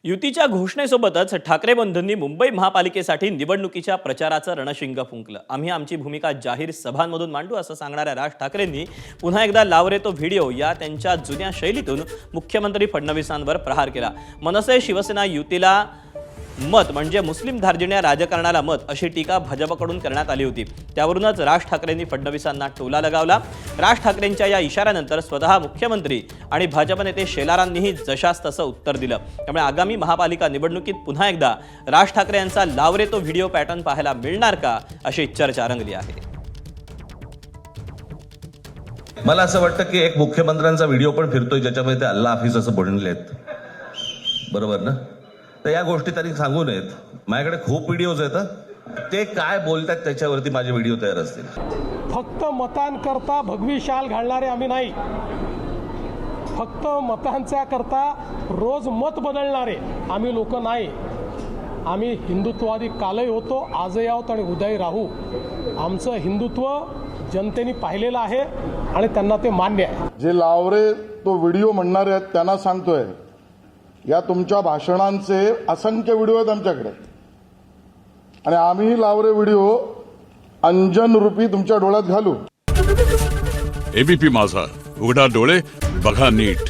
युतीच्या घोषणेसोबतच ठाकरे बंधूंनी मुंबई महापालिकेसाठी निवडणुकीच्या प्रचाराचं रणशिंग फुंकलं। आम्ही आमची भूमिका जाहीर सभांमधून मांडू असं सांगणाऱ्या राज ठाकरेंनी पुन्हा एकदा लाव रे तो व्हिडिओ या त्यांच्या जुन्या शैलीतून मुख्यमंत्री फडणवीसांवर प्रहार केला। मनसे शिवसेना युतीला मत म्हणजे मुस्लिम धार्जिण्या राजकारणाला मत अशी टीका भाजपकडून करण्यात आली होती। त्यावरूनच राज ठाकरेंनी फडणवीसांना टोला लगावला। राज ठाकरेंच्या या इशाऱ्यानंतर स्वतः मुख्यमंत्री आणि भाजप नेते शेलारांनीही जशास तसं उत्तर दिलं। त्यामुळे आगामी महापालिका निवडणुकीत पुन्हा एकदा राज ठाकरे यांचा लाव रे तो व्हिडिओ पॅटर्न पाहायला मिळणार का अशी चर्चा रंगली आहे। मला असं वाटतं की एक मुख्यमंत्र्यांचा व्हिडिओ पण फिरतोय ज्याच्यामध्ये ते अल्लाह हाफिज असं बोललेत, बरोबर ना? तर या गोष्टी त्यांनी सांगू नयेत। माझ्याकडे खूप व्हिडिओज आहेत, ते काय बोलतात त्याच्यावरती माझे व्हिडिओ तयार असतील। फक्त मतांकरता भगवी शाल घालणारे आम्ही नाही, फक्त मतांच्या करता रोज मत बदलणारे आम्ही लोक नाही। आम्ही हिंदुत्ववादी कालही होतो, आजही आहोत आणि उद्याही राहू। आमचं हिंदुत्व जनतेने पाहिलेलं आहे आणि त्यांना ते मान्य आहे। जे लावरे तो व्हिडिओ म्हणणारे आहेत त्यांना सांगतोय, या तुमच्या भाषणांचे असंख्य व्हिडिओ आहेत आमच्याकडे आणि आम्ही लावरे व्हिडिओ अंजन रूपी तुमच्या डोळ्यात घालू। एबीपी माझा, उघडा डोळे बघा नीट।